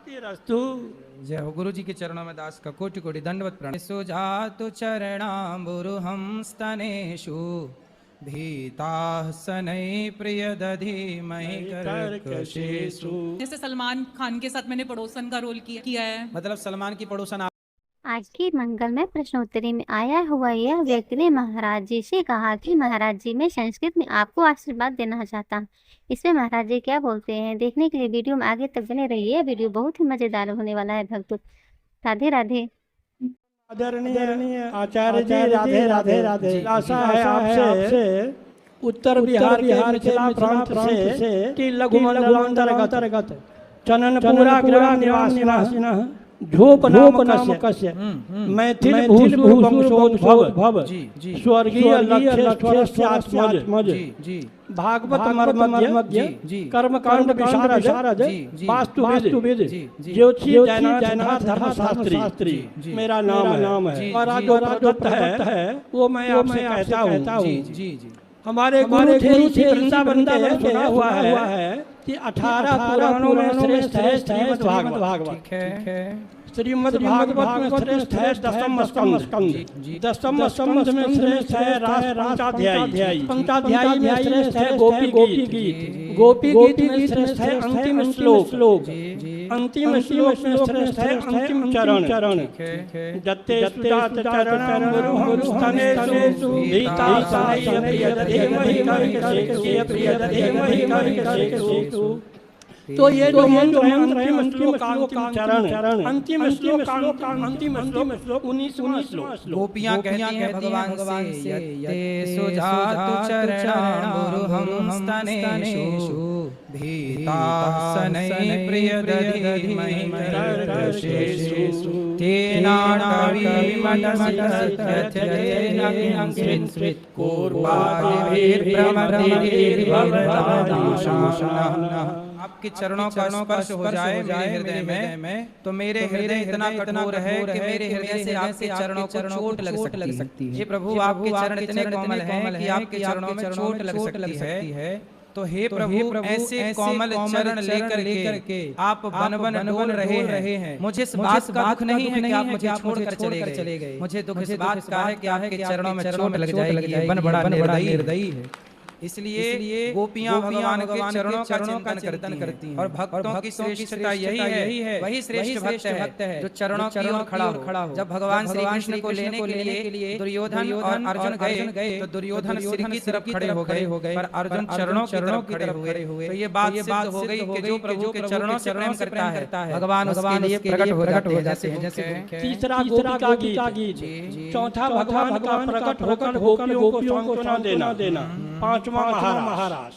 प्राप्तिरस्तु। जय हो। गुरु जी के चरणों में दास का कोटि कोटि दंडवत प्रणाम। सुजातु चरणाम्बुरुहं स्तनेषु भीताः शनैः प्रियदधीमहि कर्कशेषु। जैसे सलमान खान के साथ मैंने पड़ोसन का रोल किया है। मतलब सलमान की पड़ोसन। आज की मंगलमय प्रश्नोत्तरी में आया हुआ यह व्यक्ति ने महाराज जी से कहा कि महाराज जी मैं संस्कृत में आपको आशीर्वाद देना चाहता हूँ। इसमें महाराज जी क्या बोलते हैं देखने के लिए वीडियो में आगे तक बने रहिए। वीडियो बहुत ही मजेदार होने वाला है भक्तों। राधे राधे। आदरणीय आचार्य जी, राधे राधे राधे। आशा है आपसे उत्तर बिहार मिथिला प्रांत से कि लघु मंडल अंतर्गत चननपुरा ग्राम निवासिनः झोप नामकस्य मैथिल भूषोद्भव स्वर्गीय लक्ष्यस्यात्मज भागवत मर्मज्ञ कर्मकांड विशारद वास्तुविद ज्योतिषी जैनाथ धर्मशास्त्री मेरा नाम है। और जो प्रदत्त है वो मैं आपसे कहता हूँ। हमारे गुरु थे वृंदावन का सुना हुआ है कि 18 पुराणों में श्रेष्ठ है श्रीमद् भागवत। श्रीमद् भागवत में श्रेष्ठ है दसम स्कंद। दसम स्कंद में श्रेष्ठ है पंचाध्यायी। पंचाध्यायी में श्रेष्ठ है गोपी गीत। गोपी गीत में श्रेष्ठ है अंतिम श्लोक। अंतिम श्लोक में श्रेष्ठ है अंतिम चरण। दत्ते सुजात चरणं गुरुहं स्तनेषु भीताः प्रियदधीमहि। तो ये जो मंत्र है अंतिम श्लोक अंतिम श्लोक 19वां श्लोक। गोपियां कहती हैं भगवान से यत्ते सुजातु चरणाम्बुरुहं स्तनेषु भीताः शनैः प्रियदधीमहि कर्कशेषु आपके चरणों का स्पर्श हो जाए मेरे हृदय में तो मेरे हृदय इतना कठोर है कि मेरे हृदय से आपके चरणों को चोट लग सकती है। हे प्रभु आपके चरण इतने कोमल हैं कि आपके चरणों में चोट लग सकती है। तो हे प्रभु ऐसे कोमल चरण लेकर के आप वन वन डोल रहे हैं। मुझे इस बात का दुख नहीं है कि आप मुझे छोड़कर चले गए। मुझे दुख इस बात का है कि आपके चरणों में चोट लग जाएगी। वन बड़ा निर्दयी है। इसलिए गोपियां भगवान के चरणों का चिंतन करती हैं। और भक्तों की श्रेष्ठता यही है। वही श्रेष्ठ भक्त है जो चरणों की ओर खड़ा हो। जब भगवान श्री कृष्ण को लेने के लिए दुर्योधन और अर्जुन गए तो दुर्योधन सिर की तरफ खड़े हो गए पर अर्जुन चरणों की तरफ खड़े हुए। तो ये बात हो गई कि जो प्रभु के चरणों से प्रेम करता है भगवान उसके लिए प्रकट हो जाते हैं। जैसे तीसरा गोपिका गीत, चौथा भगवान का प्रकट होकर गोपियों को सांत्वना देना, पांचवा महाराज।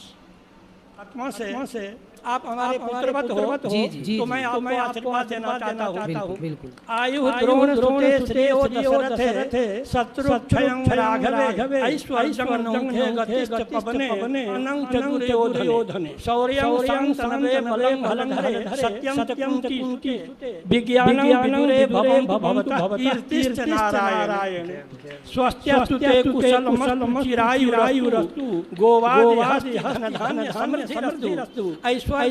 आत्मा से आप हमारे पुत्रवत हो तो मैं आपको आशीर्वाद देना चाहता हूँ। बिल्कुल। आयु द्रोण श्रुते श्रेयो दशरथे शत्रुक्षयं राघवे ऐश्वर्यं नौखे गतिश्च पवने अनं चतुर्योधने शौर्यं संतनवे बलं भलंधरे सत्यं कीर्ति विज्ञानं विदुरे भवं भवतः कीर्तिश्च नारायणे स्वस्त्यस्तु ते कुशलमस्तु चिरायुरस्तु गोवादिहासि धन समृद्धिरस्तु ऐश्वर्य जय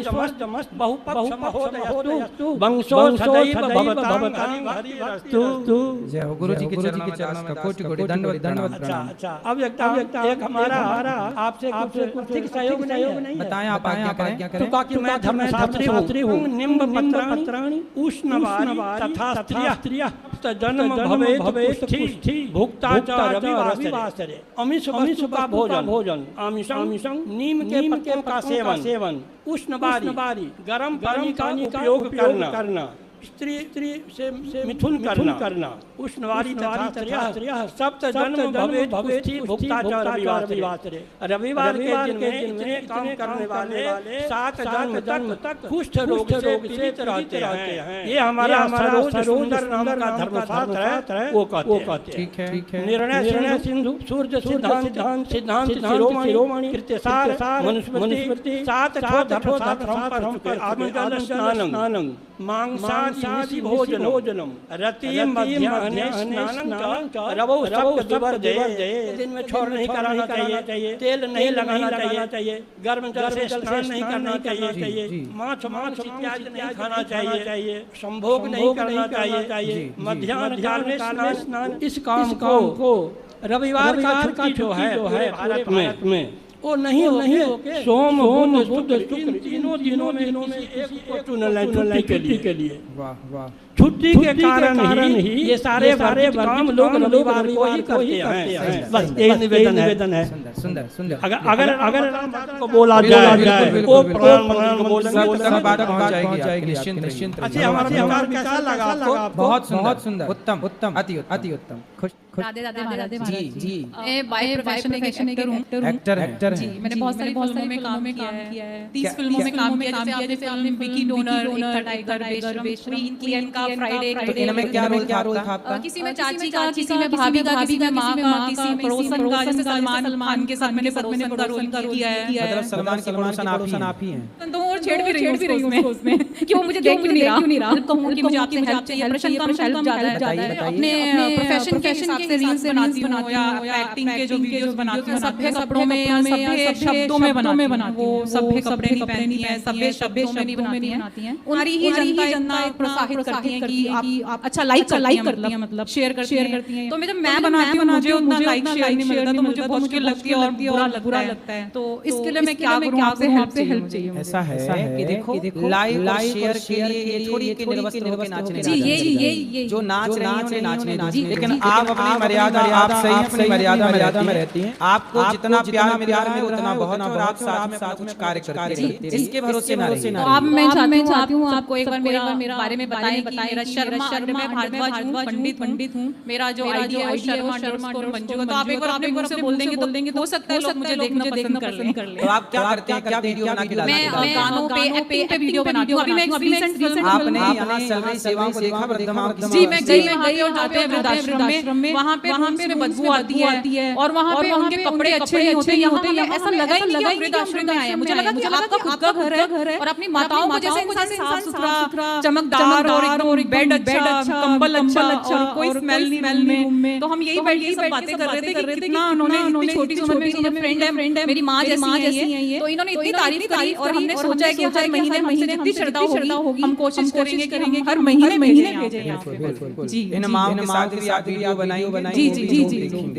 हो। गुरु जी के चरणों में कोटि कोटि दंडवत प्रणाम। अब एक हमारा आपसे कुछ सहयोग नहीं बताएं आप आज्ञा करें। तो मैं धर्मशास्त्री हूँ। निम्ब पत्राणि उष्णवारी तथा स्त्रियः जन्म भवेत् भुक्ता च रविवासरे। अमिष वस्तु का भोजन आमिषं नीम के पत्तों का सेवन उष्णवारी गर्म पानी का उपयोग करना स्त्री से मिथुन करना उष्णवारी तथा स्त्रियः सप्त जन्म भवेत् भुक्ता च रविवासरे। रविवार के दिन में काम करने वाले 7 जन्म तक कुष्ठ रोग से पीड़ित रहते हैं। ये हमारा सुंदर नाम का धर्मशास्त्र है वो कहते हैं। ठीक है। निर्णय सिंधु सूर्य सिद्धांत शिरोमणि कृत्यसार मनुस्मृति 7 आत्मजल स्नानं मांसाद प्रसादि भोजनम रतिम मध्याह्ने स्नानं च रवौ सप्त विवर्जये। दिन में छोड़ नहीं कराना चाहिए, तेल नहीं लगाना चाहिए, गर्म जल से स्नान नहीं करना चाहिए, माछ इत्यादि नहीं खाना चाहिए, संभोग नहीं करना चाहिए, मध्याह्न काल में स्नान। इस काम को रविवार का छुट्टी जो है भारत में वो नहीं होके सोम बुध शुक्र तीनों दिनों में किसी एक को चुन लें छुट्टी के लिए। वाह वाह। छुट्टी के कारण ही ये सारे काम लोग रविवार को ही करते हैं। बस यही निवेदन है। सुंदर सुंदर। अगर को बोला जाए वो प्रधानमंत्री को बोलेंगे बात पहुंच जाएगी। निश्चिंत। अच्छा हमारा कैसा लगा आपको? बहुत सुंदर, उत्तम, अति उत्तम। खुश राधे महाराज जी। मैं बाय प्रोफेशन एक एक्टर हूं जी। मैंने बहुत सारी फिल्मों में काम किया है, 30 फिल्मों में काम किया। जैसे आपने विकी डोनर, टाइगर बेशरम, क्लीन का फ्राइडे। तो इनमें क्या रोल था आपका? किसी में चाची का, किसी में भाभी का, किसी में माँ का, किसी में पड़ोसन का। जैसे सलमान खान के साथ मैंने पड़ोसन का रोल किया है। मतलब सलमान की पड़ोसन आप ही हैं। तो और छेड़ भी रही हूं उसमें कि वो मुझे देख क्यों नहीं रहा। कहूं कि मुझे आपसे हेल्प चाहिए, प्रश्न कम ज्यादा है। अपने प्रोफेशन के हिसाब से रील्स बनाती हूँ या एक्टिंग के जो वीडियोस बनाती हूँ, सभ्य कपड़ों में या सभ्य शब्दों में बनाती हूँ। वो सभ्य कपड़े नहीं पहनती हैं, सभ्य शब्दों में नहीं बनाती हैं। सारी ही जनता प्रोत्साहित करती है कि आप अच्छा लाइक करती हैं, मतलब शेयर करती हैं। तो जब मैं बनाती हूँ मुझे उतना लाइक शेयर नहीं मिलता, तो मुझे बहुत मुश्किल लगती है और बुरा लगता है। तो इसके लिए मैं क्या करूँ? आपसे हेल्प चाहिए। ऐसा है कि देखो लाइक और शेयर के लिए ये थोड़ी कि निर्वस्त्र होकर नाचने जी, ये जो नाच रही हैं उन्हें नाचने दीजिए। लेकिन आप अपनी मर्यादा, आप सही अपनी मर्यादा में रहती हैं। आपको जितना प्यार मिले उतना बहुत, और आप साथ में कुछ कार्य करते हैं, इसके भरोसे ना रहिए। तो अब मैं चाहती हूँ आपको एक बार मेरा बारे में बताएं कि मेरा शर्मा भारद्वाज हूँ, पंडित हूँ। मेरा जो आईडी है शर्मा_मंजू। तो आप एक बार अपने मुंह से बोल देंगे तो हो सकता है लोग मुझे देखना पसंद कर लें। तो आप क्या करते हैं? क्या वीडियो बना के डालते हैं? मैं गानों पे, एक्टिंग पे वीडियो बनाती हूँ। अभी मैं एक रीसेंट फिल्म आपने यहाँ चल रही सेवाओं को देखा वृद्धाश्रम की? जी, मैं गई और जाते हैं वृद्धाश्रम में। वहाँ पे में बदबू आती है और वहाँ पे उनके कपड़े अच्छे नहीं होते। यहाँ ऐसा लगा ही नहीं कि वृद्धाश्रम में आए हैं। मुझे लगा कि आपका खुद का घर है और अपनी माताओं को जैसे साफ सुथरा, चमकदार और एकदम बेड अच्छा, कंबल अच्छा और कोई स्मेल नहीं रूम में। तो हम यही बैठ के सब बातें कर रहे थे कि कितना उन्होंने छोटी उम्र में फ्रेंड है, मेरी माँ जैसी है ये। तो इन्होंने इतनी तारीफ करी और हमने सोचा कि हर महीने हमसे जितनी श्रद्धा होगी हम कोशिश करेंगे कि हर महीने भेजें यहाँ। जी, इन माँ के साथ भी आप वीडियो बनाई?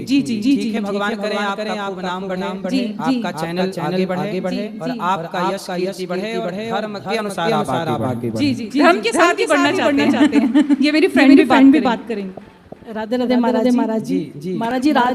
जी, भगवान करें आपका नाम बढ़े, आपका चैनल आगे बढ़े और आपका यश कीर्ति बढ़े, धर्म के अनुसार आप आगे बढ़े। जी, धर्म के साथ ही बढ़ना चाहते हैं। ये मेरी फ्रेंड भी बात करेंगे। राधे महाराज जी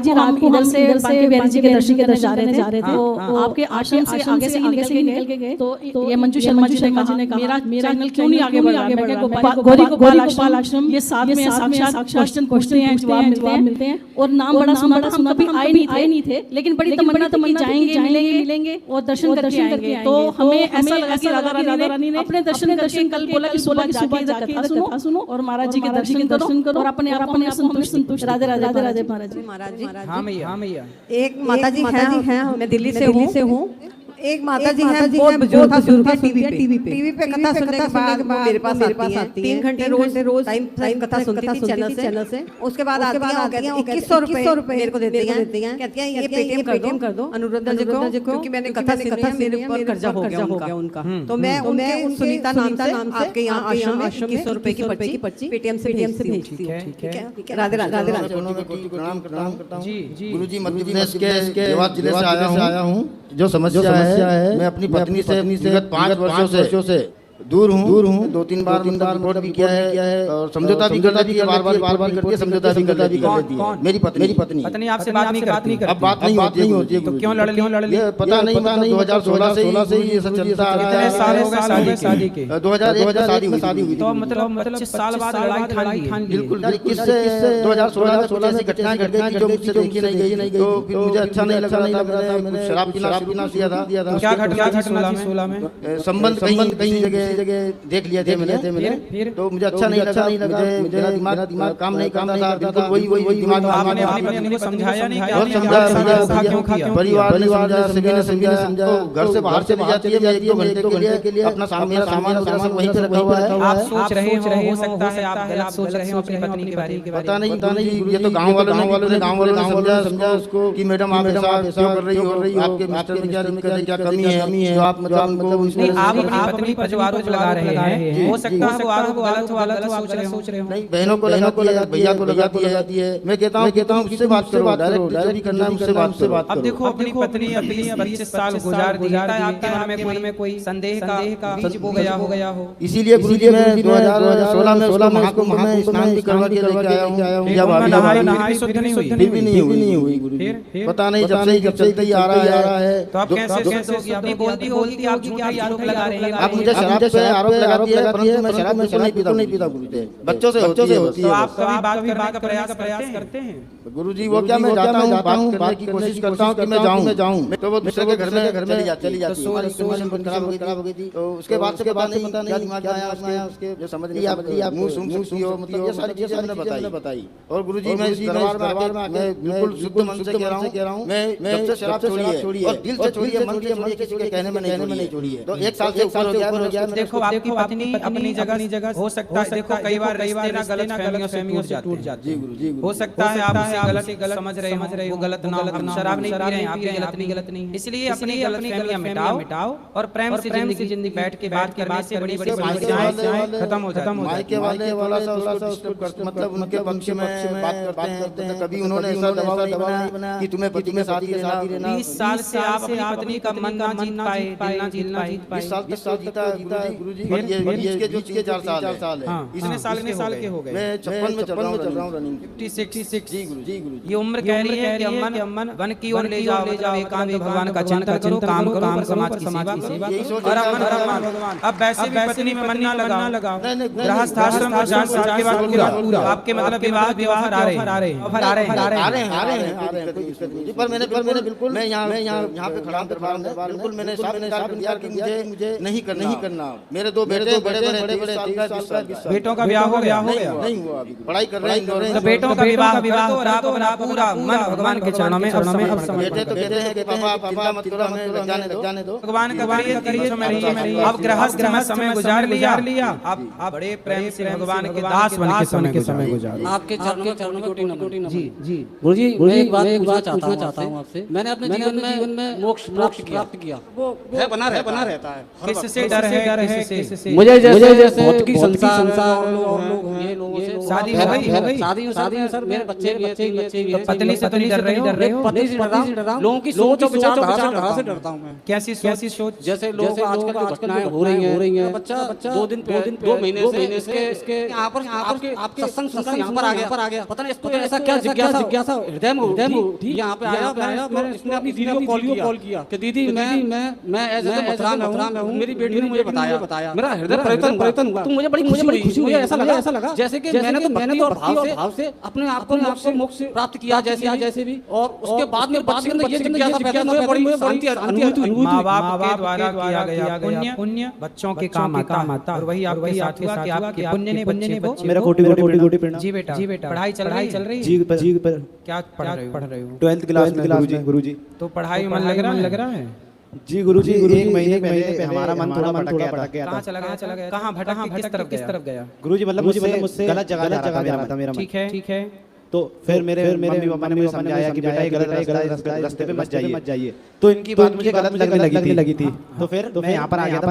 हम इधर से बिहारी जी के दर्शन के जा रहे थे। तो आपके आश्रम से आगे से निकल के गए। तो ये मंजू शर्मा जी ने कहा मेरा चैनल क्यों नहीं आगे बढ़ रहा? गौरी गोपाल आश्रम ये साथ में साक्षात क्वेश्चन पूछते हैं, जवाब मिलते हैं। और नाम बड़ा सुना हम कभी आए नहीं थे, लेकिन बड़ी तमन्ना जाएंगे और दर्शन करके आएंगे। तो हमें ऐसा लगा कि राधा रानी ने अपने दर्शन कल बोला कि सुबह जाके कथा सुनो और महाराज जी के दर्शन करो और अपने आप संतुष्ट। राधे महाराज जी। हाँ मैया। एक माता जी हैं, मैं दिल्ली से हूँ। एक माता जी हैं, बहुत बुजुर्ग है, टीवी पे कथा सुनने के बाद मेरे पास आती हैं। 3 घंटे रोज टाइम कथा सुनती थी चैनल से। उसके बाद आती हैं 2100 रुपए मेरे को देती हैं। कहती हैं ये पेटीएम कर दो अनुरुद्ध जी को, क्योंकि मैंने कथा सुनी है, मेरे ऊपर कर्जा हो गया उनका। तो मैं उनके सुनीता नाम से आपके यहाँ आश्रम में 2100 रुपए की पर्ची पेटीएम से भेजती हूँ। ठीक है। राधे प्रणाम करता हूँ। गुरुजी मध्य प्रदेश के देवास जिले से आया हूँ। जो समस्या है मैं अपनी पत्नी से विगत 5 वर्षों से दूर हूँ। 2-3 बार रिपोर्ट भी किया है और समझौता भी कर दी है, बार-बार करके समझौता भी कर दी है। मेरी पत्नी आपसे बात नहीं करती? अब बात नहीं होती है। तो क्यों लड़ ली? पता नहीं, 2016 से ये सब चलता आ रहा है। साल हो गए शादी के? 2001 में शादी हुई। तो मतलब 25 साल बाद लड़ाई ठान ली। बिल्कुल 2016 से घटना घट गई जो मुझसे देखी नहीं गई। तो फिर मुझे अच्छा नहीं लग रहा था। मैंने शराब पीना किया था। क्या घटना थी 16 में? संबंध कहीं जगह जगह देख लिए थे मैंने, तो मुझे अच्छा नहीं लगा, मुझे दिमाग काम नहीं करता था, बिल्कुल वही दिमाग। आपने अपनी पत्नी को समझाया नहीं कि और आपने समझा क्यों किया? परिवार ने समझा, घर से बाहर से ले जाती है, मैं 1-2 घंटे के लिए अपना मेरा सामान सब वहीं पे रखा हुआ है। आप सोच रहे हो सकता है आप गलत सोच रहे हो अपनी पत्नी के बारे में। पता नहीं, ये तो गांव वालों ने समझा उसको कि मैडम आप ऐसा क्यों कर रही हो, आपके मिस्टर में क्या दिक्कत है, क्या कमी है, जो आप मतलब उनको नहीं, आप अपनी पत्नी पर जो आरोप लगा रहे हैं, हो सकता है वो आरोप गलत सोच रहे हो। नहीं, बहनों को लगा, भैया को लगाती है। मैं कहता हूँ उससे बात करो, डायरेक्ट करना है, उससे बात करो। अब देखो अपनी पत्नी 25 साल गुजार दी है, आपके मन में कोई संदेह का बीज बो गया हो। इसीलिए गुरुजी मैं 2016 में महाकुंभ में स्नान भी करवा के लेके आया हूँ। नहाई शुद्ध नहीं हुई, फिर भी नहीं हुई गुरुजी। पता नहीं जब चलते ही आ रहा है। तो आप कैसे अपनी बोलती होगी कि आप झूठा आरोप लगा रहे हैं? आप मुझे शराब पे आरोप लगाती है, परंतु मैं शराब नहीं पीता गुरुजी। बच्चों से होती है। तो आप कभी बात करने का प्रयास करते हैं? गुरुजी वो क्या, मैं जाता हूँ, बात करने की कोशिश करता हूँ कि मैं जाऊँ, तो वो दूसरे के घर में चली जाती है। खराब हो गई थी, तो उसके बाद से पता नहीं क्या दिमाग में आया उसके, जो समझ नहीं आप मुंह सुनती हो, मतलब ये सारी चीजें हमने बताई। और गुरुजी मैं इस दरबार में आके मैं बिल्कुल शुद्ध मन से कह रहा हूँ, मैं जब से शराब छोड़ी है और दिल से छोड़ी है, मन से किसी के कहने में नहीं छोड़ी है। तो 1 साल से ऊपर हो गया। देखो आपकी पत्नी अपनी जगह हो सकता है, देखो कई बार रिश्ते ना गलत फहमियों से टूट जाते हैं। जी हो सकता है आप उसे गलत समझ रहे हो, वो गलत ना हो। हम शराब नहीं पी रहे हैं, आप गलत नहीं है। इसलिए अपनी गलतफहमियां मिटाओ और प्रेम से जिंदगी बैठ के बात करने से बड़ी समस्याएं खत्म हो जाती हैं। मायके वाले वाला सा उसको डिस्टर्ब करते, मतलब उनके पक्ष में बात करते हैं। कभी उन्होंने ऐसा दबाव नहीं बनाया कि तुम्हें पति के साथ ही रहना। 20 साल से आप अपनी पत्नी का मन ना जीत पाए, दिल ना जीत पाए। 20 साल जीता गुरुजी। ये जो 4 साल है, इतने साल के हो गए। मैं 56 में चल रहा हूँ रनिंग। 56 जी गुरुजी। ये उम्र कह रही है कि अम्मन वन की ओर ले जाओ, एकांत भगवान का चिंतन करो, काम समाज की सेवा करो। और अम्मन अब वैसे भी पत्नी में मन ना लगाओ, गृहस्थ आश्रम और जान के बाद पूरा आपके मतलब विवाह आ रहे हैं। पर मैंने बिल्कुल मैं यहाँ पे खड़ा हूँ, बिल्कुल मैंने साफ इनकार कर दिया कि मुझे नहीं करना। मेरे 2 बेटे बड़े बेटों का ब्याह हो गया? नहीं हुआ, अभी पढ़ाई कर रहे हैं। तो बेटों का विवाह तो आप अपना पूरा मन भगवान के चरणों में अब बेटे तो कहते हैं कि पापा मत करो, हमें जाने दो। भगवान का अब गृहस्थ में समय गुजार लिया, आप बड़े प्रेम से भगवान के दास बन के समय गुजार। आपके चरणों में कोटि नमन। जी गुरुजी, मैं एक बात पूछना चाहता हूँ आपसे। मैंने अपने जीवन में मोक्ष प्राप्त किया, वो है बना रहता है। किससे डर है? मुझे जैसे भौतिक संसार लोग ये लोगों से शादी हो गई सर, मेरे बच्चे भी हैं। पत्नी से तो नहीं डर रहे हो? पत्नी से डर रहा हूं, लोगों की सोच और विचारधारा से डरता हूं मैं। कैसी सोच? जैसे लोग आजकल जो घटनाएं हो रही हैं, बच्चा 2 महीने से इसके यहाँ पर आपके सत्संग सुनकर यहाँ पर आ गया, पता नहीं इसको ऐसा क्या जिज्ञासा हृदय में उठी। यहाँ पे आया, मैंने इसने अपनी दीदी को कॉल किया कि दीदी मैं ऐसे मथुरा में हूँ, मेरी बेटी ने मुझे बताया, मेरा हृदय परिवर्तन हुआ। तो मुझे बड़ी खुशी हुई, ऐसा लगा जैसे कि मैंने तो भाव से अपने आप को मोक्ष प्राप्त किया जैसे भी। और उसके बाद में बच्चे के अंदर ये जिज्ञासा पैदा हुई, बड़ी अनुभूति हुई। माँ बाप के द्वारा किया गया पुण्य बच्चों के काम आता, और वही आपके साथ हुआ कि आपके पुण्य ने बच्चे मेरा कोटि प्रणाम। जी बेटा पढ़ाई चल रही जी पर क्या पढ़ रहे हो? 12th क्लास में गुरुजी। तो पढ़ाई में मन लग रहा है? जी गुरुजी, 1 महीने पहले हमारा मन थोड़ा भटक गया था। कहाँ चला गया? कहाँ भटक? किस तरफ गया? गुरुजी मतलब मुझसे गलत जगह था मेरा। ठीक है। तो फिर मेरे मम्मी पापा ने मुझे समझाया कि बेटा ये गलत रास्ते पे मत जाइए। तो इनकी बात मुझे गलत लगने लगी थी। तो फिर मैं यहाँ पर आ गया था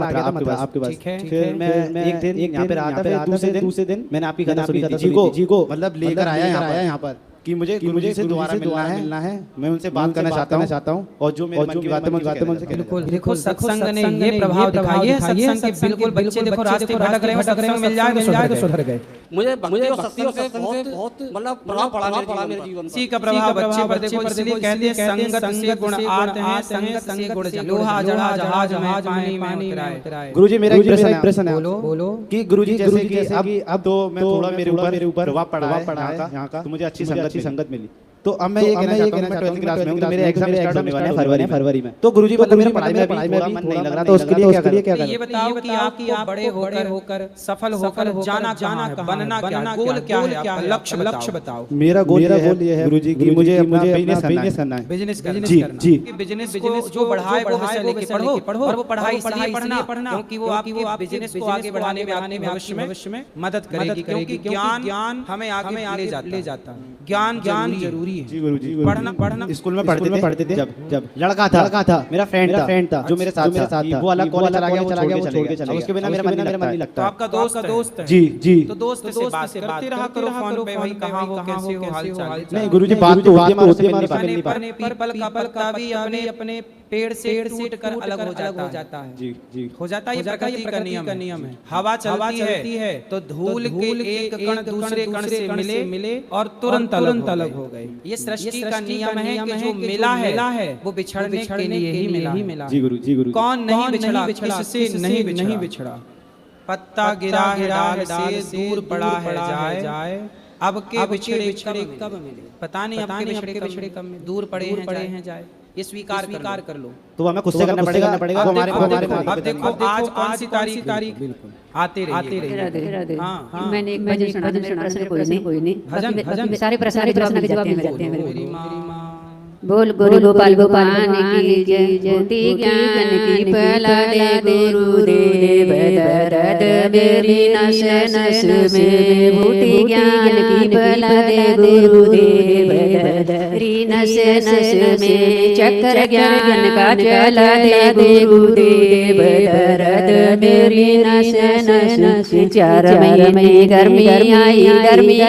आपके पास। फिर मैं एक दिन यहाँ पे रहा था, फिर दूसरे दिन मैंने आपकी कथा सुनी थी। जी को मतलब लेकर आया यहाँ पर कि मुझे से दोबारा मिलना है। मैं उनसे बात करना चाहता हूँ और जो मेरे मन की बातें उनसे बिल्कुल। देखो सत्संग ने ये प्रभाव दिखाया है, सत्संग के बिल्कुल बच्चे देखो रास्ते भटक रहे हैं, सत्संग मिल जाए तो सुधर गए। मुझे सत्संग से बहुत मतलब प्रभाव पड़ा मेरे जीवन में। इसी का प्रभाव बच्चे पर देखो, इसलिए कहते हैं संगत से गुण आते हैं, संगत से गुण लोहा जहाज पानी में उतराए। गुरुजी मेरा एक प्रश्न है, बोलो कि गुरुजी जैसे कि अब तो मैं थोड़ा मेरे ऊपर प्रभाव पड़ा है यहाँ का, तो मुझे अच्छी संगत मिली। तो अब मैं ये कहना चाहता हूँ, मैं 12th क्लास में हूँ, तो मेरे एग्जाम स्टार्ट होने वाले हैं फरवरी में। तो गुरुजी मतलब मेरा पढ़ाई में पूरा मन नहीं लग रहा, तो उसके लिए क्या करें? ये बताओ कि आप बड़े होकर सफल होकर जाना है, बनना क्या, गोल क्या है आपका, लक्ष्य बताओ। मेरा गोल ये है गुरुजी कि मुझे अपना बिजनेस करना है। बिजनेस करना जी है। जी। बिजनेस को जो बढ़ाए वो विषय लेके पढ़ो, और वो पढ़ाई इसलिए पढ़ना क्योंकि वो आपके बिजनेस को आगे बढ़ाने में आपके भविष्य में मदद करेगी, क्योंकि ज्ञान हमें आगे ले जाता है। ज्ञान जरूरी है। जी गुरुजी। पढ़ना स्कूल में पढ़ते थे जब लड़का था मेरा फ्रेंड था जो मेरे साथ था, वो अलग कॉलेज चला गया, वो छोड़ के चला गया, उसके बिना मेरा मन नहीं लगता। तो आपका दोस्त है। जी। तो दोस्त से बात करते रहा करो फोन पे, भाई कहाँ हो, कैसे हो, हाल चाल। नहीं गुरुजी, बात तो होती है, उससे हमारी बात नहीं पर पीपल का पत्ता भी अपने पेड़ से टूट कर अलग हो जाता है। जी हो जाता है, ये प्रकृति का नियम है। हवा चलती है तो धूल के एक कण दूसरे कण से मिले और तुरंत अलग हो गए। ये सृष्टि का नियम है कि जो मिला है वो बिछड़ने के लिए ही मिला। जी गुरु। कौन नहीं बिछड़ा, किससे नहीं बिछड़ा। पत्ता गिरा है डाल से, दूर पड़ा है जाए, अब के बिछड़े कब मिले, पता नहीं अब के बिछड़े कब मिले, दूर पड़े हैं जाए। ये स्वीकार कर लो। तो हमें खुद से करना पड़ेगा। अब देखो आज कौन सी तारीख, बिल्कुल आते रहिए। हाँ, मैंने एक भजन सुना था, मेरे प्रश्न कोई नहीं। भजन सारे प्रश्न के जवाब मिल जाते हैं मेरे मेरी को। माँ बोल गुरु गोपाल की जय, ज्योति ज्ञान की फैला दे गुरुदेव, दर्द मेरी नस नस में भूति ज्ञान की फैला दे गुरुदेव, दर्द नस नस में चक्र ज्ञान का चला दे गुरुदेव, दर्द मेरी नस नस। 4 महीने में गर्मी आई,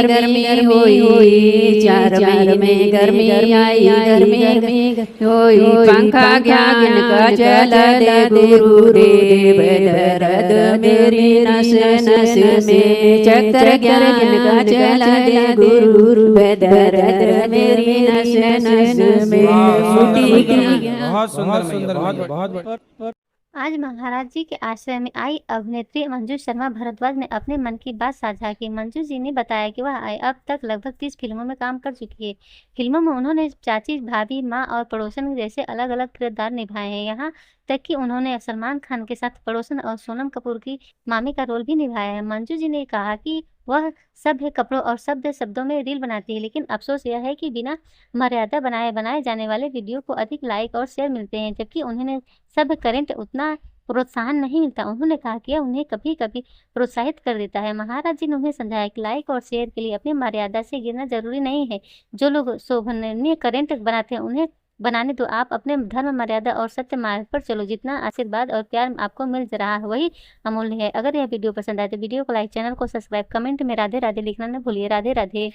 गर्मी हुई, 4 महीने में गर्मी आई, गर्मी होई, पंखा ज्ञान का चला दे गुरुदेव, दर्द मेरी नस नस में चक्र ज्ञान का चला दे गुरुदेव, दर्द मेरी नस नस में फूटी ज्ञान। बहुत सुंदर, बहुत। आज महाराज जी के आश्रय में आई अभिनेत्री मंजू शर्मा भारद्वाज ने अपने मन की बात साझा की। मंजू जी ने बताया कि वह अब तक लगभग 30 फिल्मों में काम कर चुकी है। फिल्मों में उन्होंने चाची, भाभी, माँ और पड़ोसन जैसे अलग अलग किरदार निभाए हैं। यहाँ तक कि उन्होंने सलमान खान के साथ पड़ोसन और सोनम कपूर की मामी का रोल भी निभाया है। मंजू जी ने कहा कि वह सभ्य कपड़ों और सभ्य शब्दों में रील बनाती है, लेकिन अफसोस यह है कि बिना मर्यादा बनाए जाने वाले वीडियो को अधिक लाइक और शेयर मिलते हैं, जबकि उन्हें सभ्य करंट उतना प्रोत्साहन नहीं मिलता। उन्होंने कहा कि यह उन्हें कभी कभी प्रोत्साहित कर देता है। महाराज जी ने उन्हें समझाया कि लाइक और शेयर के लिए अपनी मर्यादा से गिरना जरूरी नहीं है। जो लोग शोभनीय करंट बनाते हैं उन्हें बनाने दो। आप अपने धर्म, मर्यादा और सत्य मार्ग पर चलो। जितना आशीर्वाद और प्यार आपको मिल रहा है वही अमूल्य है। अगर यह वीडियो पसंद आए तो वीडियो को लाइक, चैनल को सब्सक्राइब, कमेंट में राधे राधे लिखना न भूलिए। राधे राधे।